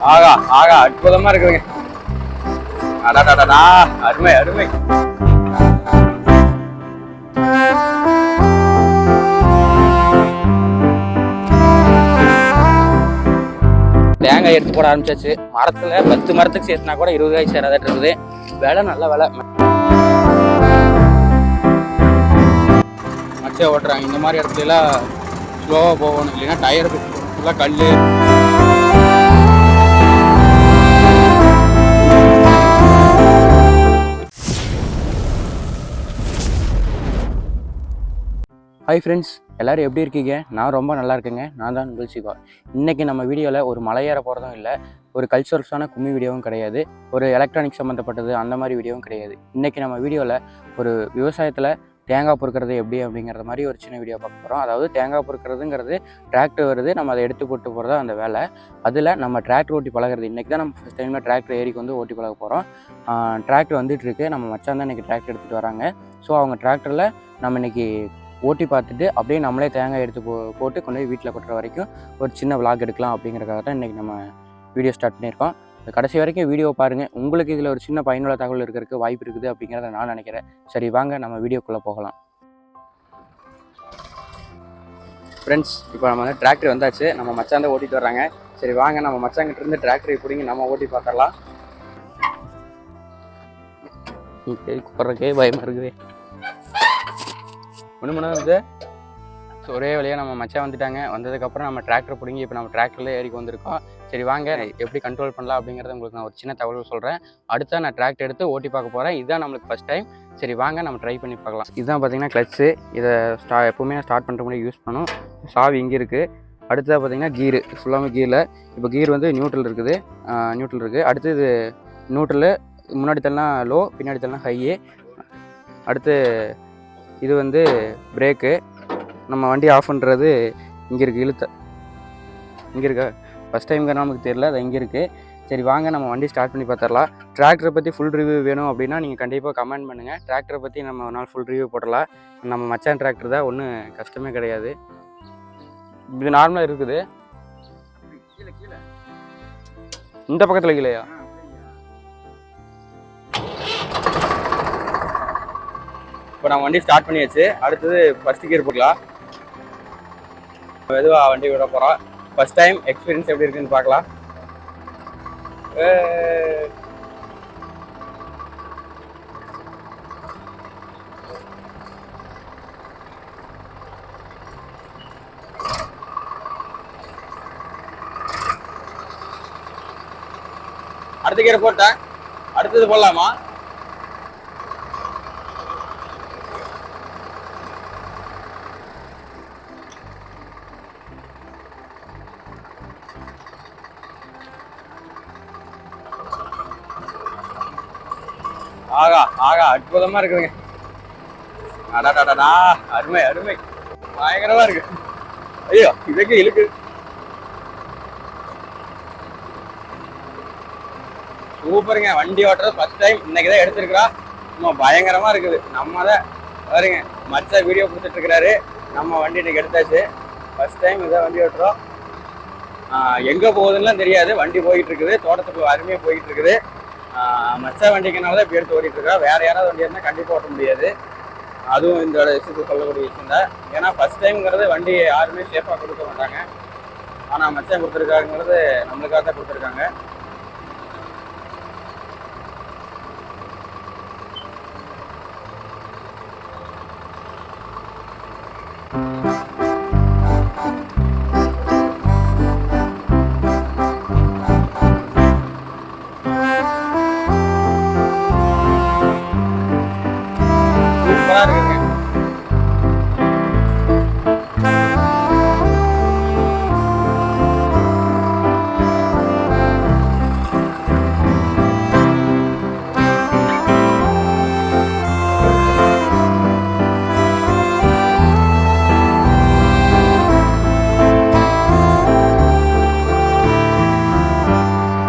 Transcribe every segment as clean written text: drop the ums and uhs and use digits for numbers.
ஆகா ஆகா அற்புதமா இருக்குதுங்க. அடடடடா அருமை அருமை. தேங்காய் எடுத்து போட ஆரம்பிச்சாச்சு. மரத்துல 10 மரத்துக்கு சேர்த்துனா கூட 20 காய் சேராதான் இருக்குது. விலை நல்ல விலை. மச்சை ஓட்டுறாங்க. இந்த மாதிரி இடத்துல எல்லாம் ஸ்லோவா போகணும், இல்லைன்னா டயர் ஃபுல்லாக கல். ஹாய் ஃப்ரெண்ட்ஸ், எல்லோரும் எப்படி இருக்கீங்க? நான் ரொம்ப நல்லா இருக்கேங்க. நான் தான் உங்கள் சிவா. இன்றைக்கி நம்ம வீடியோவில் ஒரு மலையேற போகிறதும் இல்லை, ஒரு கல்ச்சுரல்ஸான கும்மி வீடியோவும் கிடையாது, ஒரு எலக்ட்ரானிக் சம்மந்தப்பட்டது அந்த மாதிரி வீடியோவும் கிடையாது. இன்றைக்கி நம்ம வீடியோவில் ஒரு விவசாயத்தில் தேங்காய் பொறுக்கிறது எப்படி அப்படிங்கிற மாதிரி ஒரு சின்ன வீடியோ பார்க்க போகிறோம். அதாவது தேங்காய் பொறுக்கிறதுங்கிறது டிராக்டர் வருது, நம்ம அதை எடுத்து போட்டு போகிறது அந்த வேலை. அதில் நம்ம டிராக்டர் ஓட்டி பழகிறது. இன்றைக்கி தான் நம்ம ஃபஸ்ட் டைமில் டிராக்டர் ஏரிக்கு வந்து ஓட்டி பழக போகிறோம். டிராக்டர் வந்துட்டுருக்கு. நம்ம மச்சான் தான் இன்றைக்கி டிராக்டர் எடுத்துகிட்டு வராங்க. ஸோ அவங்க டிராக்டரில் நம்ம இன்றைக்கி ஓட்டி பார்த்துட்டு அப்படியே நம்மளே தேங்காய் எடுத்து போட்டு கொண்டு போய் வீட்டில் கொட்டுற வரைக்கும் ஒரு சின்ன விளாக் எடுக்கலாம் அப்படிங்கிறக்காக தான் இன்றைக்கி நம்ம வீடியோ ஸ்டார்ட் பண்ணியிருக்கோம். கடைசி வரைக்கும் வீடியோ பாருங்கள். உங்களுக்கு இதில் ஒரு சின்ன பயனுள்ள தகவல் இருக்கிறதுக்கு வாய்ப்பு இருக்குது அப்படிங்கிறத நான் நினைக்கிறேன். சரி வாங்க நம்ம வீடியோக்குள்ளே போகலாம். ஃப்ரெண்ட்ஸ், இப்போ நம்ம வந்து டிராக்டர் வந்தாச்சு. நம்ம மச்சான் தான் ஓட்டிகிட்டு வர்றாங்க. சரி வாங்க நம்ம மச்சாங்கிட்ட இருந்து டிராக்டரை பிடிங்கி நம்ம ஓட்டி பார்த்துடலாம். கூப்பிட்றக்கே பயமாக இருக்குது. ஒன்று மணி வந்து ஸோ ஒரே வழியாக நம்ம மச்சான் வந்துட்டாங்க. வந்ததுக்கப்புறம் நம்ம டிராக்டர் பிடிங்கி இப்போ நம்ம டிராக்டரில் ஏறிக்கு வந்திருக்கோம். சரி வாங்க எப்படி கண்ட்ரோல் பண்ணலாம் அப்படிங்கிறத உங்களுக்கு நான் ஒரு சின்ன தகவல் சொல்கிறேன். அடுத்தா நான் டிராக்டர் எடுத்து ஓட்டி பார்க்க போகிறேன். இதுதான் நம்மளுக்கு ஃபஸ்ட் டைம். சரி வாங்க நம்ம ட்ரை பண்ணி பார்க்கலாம். இதுதான் பார்த்தீங்கன்னா கிளச்சு. இதை எப்போவுமே நான் ஸ்டார்ட் பண்ணுற முடியும் யூஸ் பண்ணும். சாவி இங்கே இருக்குது. அடுத்ததாக பார்த்தீங்கன்னா கீரு, ஃபுல்லாமே கீரில். இப்போ கீர் வந்து நியூட்ரல் இருக்குது. அடுத்து இது நியூட்ரலு. முன்னாடி தள்ளனா லோ, பின்னாடி தள்ளனா ஹையே. அடுத்து இது வந்து பிரேக்கு. நம்ம வண்டி ஆஃப் பண்ணுறது இங்கே இருக்குது. இங்கே இருக்கா? ஃபஸ்ட் டைம்ங்கிற நமக்கு தெரியல, அது இங்கே இருக்குது. சரி வாங்க நம்ம வண்டி ஸ்டார்ட் பண்ணி பார்த்துடலாம். டிராக்டரை பற்றி ஃபுல் ரிவ்யூ வேணும் அப்படின்னா நீங்கள் கண்டிப்பாக கமெண்ட் பண்ணுங்கள். டிராக்டரை பற்றி நம்ம ஒரு நாள் ஃபுல் ரிவ்யூ போடலாம். நம்ம மச்சான் டிராக்டர் தான், ஒன்றும் கஷ்டமே கிடையாது. இது நார்மலாக இருக்குது. இந்த பக்கத்தில் கீழேயா? இப்போ நம்ம வண்டி ஸ்டார்ட் பண்ணியாச்சு. அடுத்தது ஃபஸ்ட் கியர் போடலாம். மெதுவாக வண்டி விட போகிறோம். ஃபஸ்ட் டைம் எக்ஸ்பீரியன்ஸ் எப்படி இருக்குன்னு பார்க்கலாம். அடுத்த கியர் போட்டேன். அடுத்தது போடலாமா? ஆகா ஆகா அற்புதமா இருக்குதுங்க. அடடடடா அருமை அருமை, பயங்கரமா இருக்கு. ஐயோ இதுக்கு இழுக்கு. சூப்பருங்க. வண்டி ஓட்டுறது ஃபர்ஸ்ட் டைம் இன்னைக்கு தான் எடுத்துருக்கிறா. சும்மா பயங்கரமா இருக்குது. நம்ம தான் பாருங்க, மச்ச வீடியோ கொடுத்துட்டு இருக்கிறாரு. நம்ம வண்டி இன்னைக்கு எடுத்தாச்சு. ஃபர்ஸ்ட் டைம் இதான் வண்டி ஓட்டுறோம். எங்க போகுதுன்னு தெரியாது. வண்டி போயிட்டு இருக்குது, தோட்டத்துக்கு அருமையாக போயிட்டு இருக்குது. மச்ச வண்டிக்குனால தான் இப்போ எடுத்து ஓட்டிட்டு இருக்கா. வேற யாராவது வண்டி இருந்தால் கண்டிப்பாக ஓட்ட முடியாது. அதுவும் இந்த விஷயத்துக்கு சொல்லக்கூடிய விஷயம் தான். ஏன்னா ஃபர்ஸ்ட் டைம்ங்கிறது வண்டி யாருமே சேஃபாக கொடுக்க மாட்டாங்க. ஆனால் மச்சான் கொடுத்துருக்காங்கிறது நம்மளுக்காக தான் கொடுத்துருக்காங்க.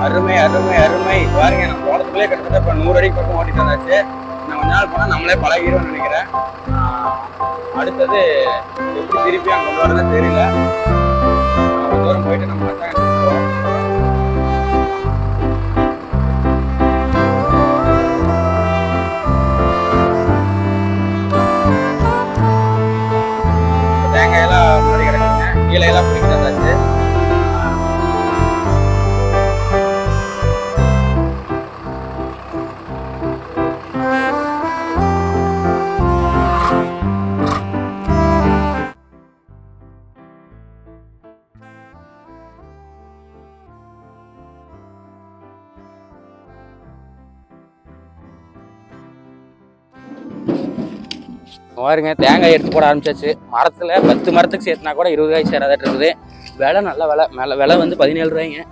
அருமை அருமை அருமை. பாருங்க, நம்ம தோட்டத்துக்குள்ளே கிட்டத்தட்ட இப்போ 100 அடிக்கு பக்கம் ஓட்டிட்டு வந்தாச்சு. நான் கொஞ்ச நாள் போனால் நம்மளே பழகிடுவோம்னு நினைக்கிறேன். அடுத்தது எப்படி திருப்பி அங்கே கொண்டு வரதுன்னு தெரியல. தூரம் போயிட்டு நம்ம மச்சாங்க பாருங்க தேங்காய் எடுத்து போட ஆரம்பிச்சாச்சு. மரத்தில் 10 மரத்துக்கு சேர்த்துனா கூட 20 காய் சேராதாட்டு இருக்குது. விலை நல்ல விலை வந்து 17 ரூபாய்ங்க.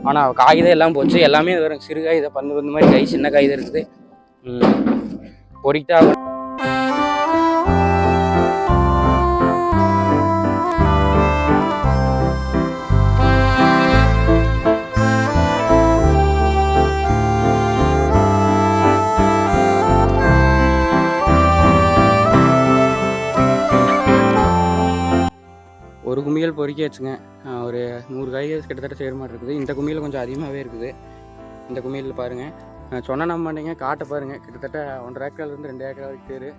ஆனால் காகிதம் எல்லாம் போச்சு. எல்லாமே வரும் சிறு காகிதம், பந்து மாதிரி காய், சின்ன காகிதம் இருக்குது. பொறிக்கிட்டா ஒரு குமியல் பொறுக்கி வச்சுங்க. ஒரு 100 காய் கிட்டத்தட்ட செய்கிற மாதிரி இருக்குது. இந்த குமியில் கொஞ்சம் அதிகமாகவே இருக்குது. இந்த குமியில் பாருங்கள், சொன்ன நம்ப மாட்டீங்க, காட்டை பாருங்கள். கிட்டத்தட்ட 1.5 ஏக்கர்லேருந்து 2 ஏக்கர் வரைக்கும் பேர்.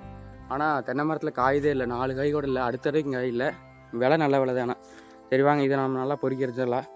ஆனால் தென்னை மரத்தில் காயுதே இல்லை, 4 காய் கூட இல்லை. அடுத்த வரைக்கும் காய் இல்லை. விலை நல்ல விலை தானே. சரி வாங்க, இதை நம்ம நல்லா பொறுக்கி வச்சிடலாம்.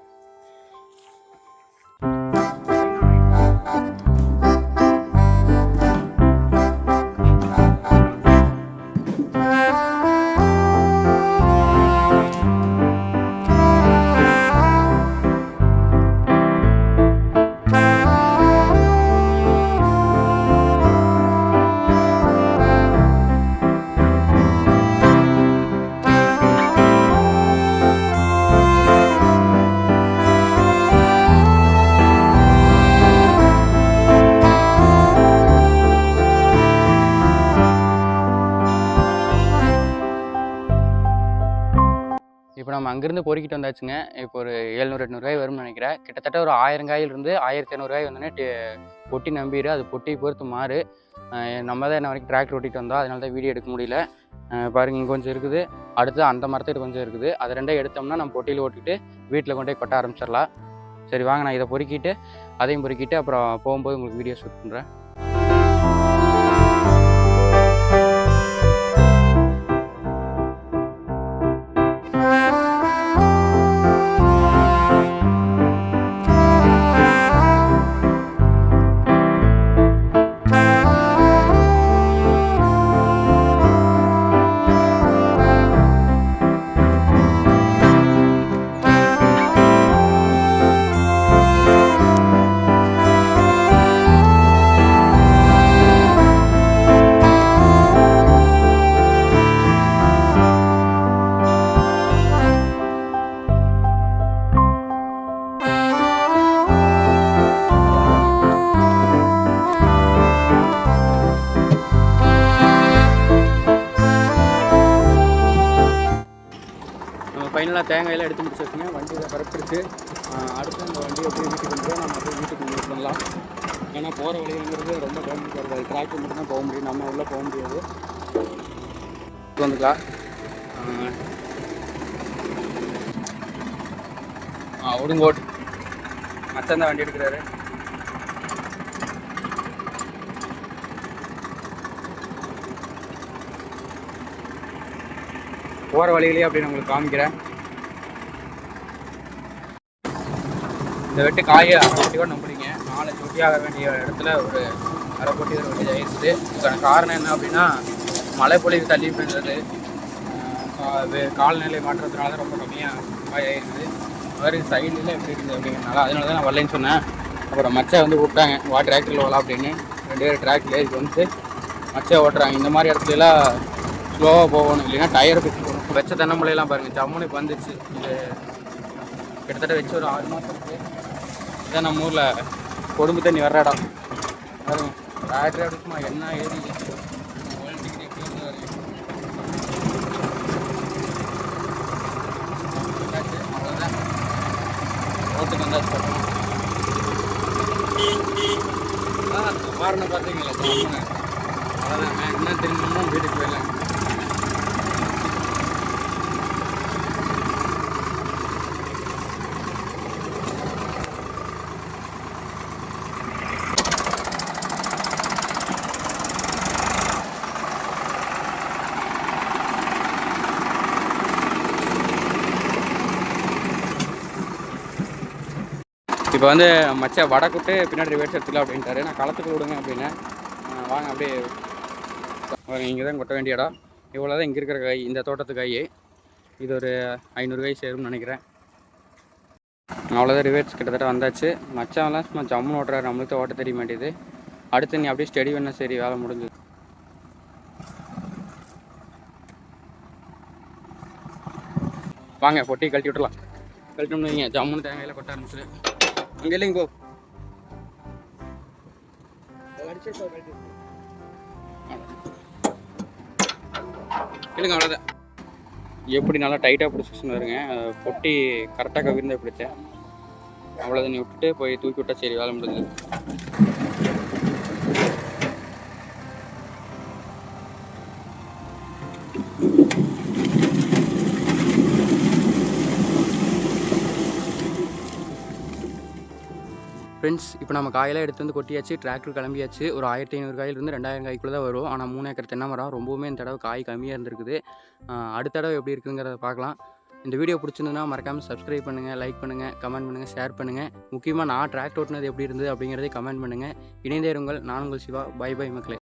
இப்போ நம்ம அங்கேருந்து பொறுக்கிட்டு வந்தாச்சுங்க. இப்போ ஒரு 700-800 காய் வரும்னு நினைக்கிறேன். கிட்டத்தட்ட ஒரு 1000 காயிலிருந்து 1500 காய் வந்தோடனே பொட்டி நம்பிடு. அது பொட்டி பொறுத்து மாறு. நம்ம தான் என்ன வரைக்கும் டிராக்டர் ஓட்டிகிட்டு வந்தோம், அதனால தான் வீடியோ எடுக்க முடியல. பாருங்கள், இங்கே கொஞ்சம் இருக்குது. அடுத்து அந்த மரத்துக்கு கொஞ்சம் இருக்குது. அது ரெண்டே எடுத்தோம்னா நம்ம பொட்டியில் ஓட்டிட்டு வீட்டில் கொண்டு போய் கொட்ட ஆரம்பிச்சிடலாம். சரி வாங்க, நான் இதை பொறுக்கிட்டு அதையும் பொறுக்கிட்டு அப்புறம் போகும்போது உங்களுக்கு வீடியோ ஷூட் பண்ணுறேன். ஃபைனலாக தேங்காயெல்லாம் எடுத்து முடிச்சு வச்சுங்க. வண்டியில் பரப்பிடுச்சு. அடுத்து இந்த வண்டியை எப்படி வீட்டுக்கு கொண்டு போய் நம்ம அப்படியே வீட்டுக்கு யூஸ் பண்ணலாம். ஏன்னா போகிற வழிங்கிறது ரொம்ப டேமேஜ் வருது. டிராக்டர் மட்டும் தான் போக முடியும், நம்ம உள்ளே போக முடியாது. வந்துக்கலாம். ஒடுங்க ஓட்டு மச்சான் தான் வண்டி எடுக்கிறாரு. போகிற வழியிலேயே அப்படின்னு உங்களுக்கு காமிக்கிறேன். இந்த வெட்டு காயை அரைப்பட்டி கூட நம்பிடுங்க. 4 சொட்டி ஆக வேண்டிய இடத்துல ஒரு அரைப்பட்டி வர வேண்டியது ஆயிடுச்சு. இதுக்கான காரணம் என்ன அப்படின்னா, மழை பொழிவு தள்ளி போயிருந்தது. காலநிலை மாற்றத்தினால தான் ரொம்ப கம்மியாக காய் ஆயிடுது. வேறு சைடுலாம் எப்படி இருக்குது அப்படிங்கிறனால அதனால தான் நான் வரலைன்னு சொன்னேன். அப்புறம் மச்சை வந்து கூப்பிட்டாங்க, வா டிராக்டரில் வரலாம் அப்படின்னு. 2 பேர் டிராக்டரில் இதுக்கு வந்து மச்சை ஓட்டுறாங்க. இந்த மாதிரி இடத்துலலாம் ஸ்லோவாக போகணும், இல்லைன்னா டயரை பிடிச்சி போகணும். வச்ச தென்னம்பிள்ளையெல்லாம் பாருங்கள், ஜம்முன்னு இப்போ வந்துச்சு. இது கிட்டத்தட்ட வச்சு ஒரு 6 மாதம் இருக்குது. இதான் நம்ம ஊரில் கொடும்பு தண்ணி வர்ற இடம் பாருங்க. டிராக்டரே அடிச்சுமா என்ன ஏறி அவ்வளோதான் ரோட்டுக்கு வந்தாச்சு. பாருங்க பார்த்தீங்களா, ஜம்முன்னு அவ்வளோதான். என்ன தெரிஞ்சோம்னா வீட்டுக்கு போயிடலாம். இப்போ வந்து மச்சா வடக்குட்டு பின்னாடி ரிவர்ஸ் எடுத்துக்கலாம் அப்படின்ட்டாரு. நான் களத்துக்கு விடுங்க அப்படின்னு. வாங்க அப்படியே வாங்க. இங்கே தான் கொட்ட வேண்டிய இடம். இவ்வளோ தான் இங்கே இருக்கிற காய், இந்த தோட்டத்து காய். இது ஒரு 500 காய் சேரும்னு நினைக்கிறேன். அவ்வளோதான், ரிவர்ஸ் கிட்டத்தட்ட வந்தாச்சு. மச்சான்லாம் சும்மா ஜம்முன்னு ஓட்டுறாரு, நம்மளுக்கு ஓட்ட தெரிய மாட்டேது. அடுத்து நீ அப்படியே ஸ்டடி பண்ண, சரி வேலை முடிஞ்சது. வாங்க பொட்டி கழட்டி விட்டுலாம். கழட்டணும்னு வைங்க ஜம்முன்னு தேங்காயில் கொட்ட ஆரம்பிச்சிடு. அங்கே இல்லைங்க போ. இல்லைங்க அவ்வளோதான். எப்படி நல்லா டைட்டாக பிடிச்சிச்சுன்னு வருங்க. பொட்டி கரெக்டாக கவிர்ந்து பிடிச்சேன். அவ்வளோதான். நீ விட்டுட்டு போய் தூக்கி விட்டா சரி, வேலை முடிஞ்சது. ஃப்ரெண்ட்ஸ், இப்போ நம்ம காயெல்லாம் எடுத்து வந்து கொட்டியாச்சு. டிராக்டர் கிளம்பியாச்சு. ஒரு 1500 காயிலிருந்து 2000 காய்க்குள்ளே தான் வரும். ஆனால் 3 ஏக்கர் தென்னை மரம். ரொம்பவுமே இந்த தடவை காய் கம்மியாக இருந்திருக்குது. அடுத்த தடவை எப்படி இருக்குங்கிறத பார்க்கலாம். இந்த வீடியோ பிடிச்சிருந்ததுன்னா மறக்காமல் சப்ஸ்கிரைப் பண்ணுங்கள், லைக் பண்ணுங்கள், கமெண்ட் பண்ணுங்கள், ஷேர் பண்ணுங்கள். முக்கியமாக நான் டிராக்டர் ஓட்டினது எப்படி இருந்தது அப்படிங்கிறதே கமெண்ட் பண்ணுங்கள். இணைந்தே இருங்கள். நான் உங்கள் சிவா. பை பை மக்களே.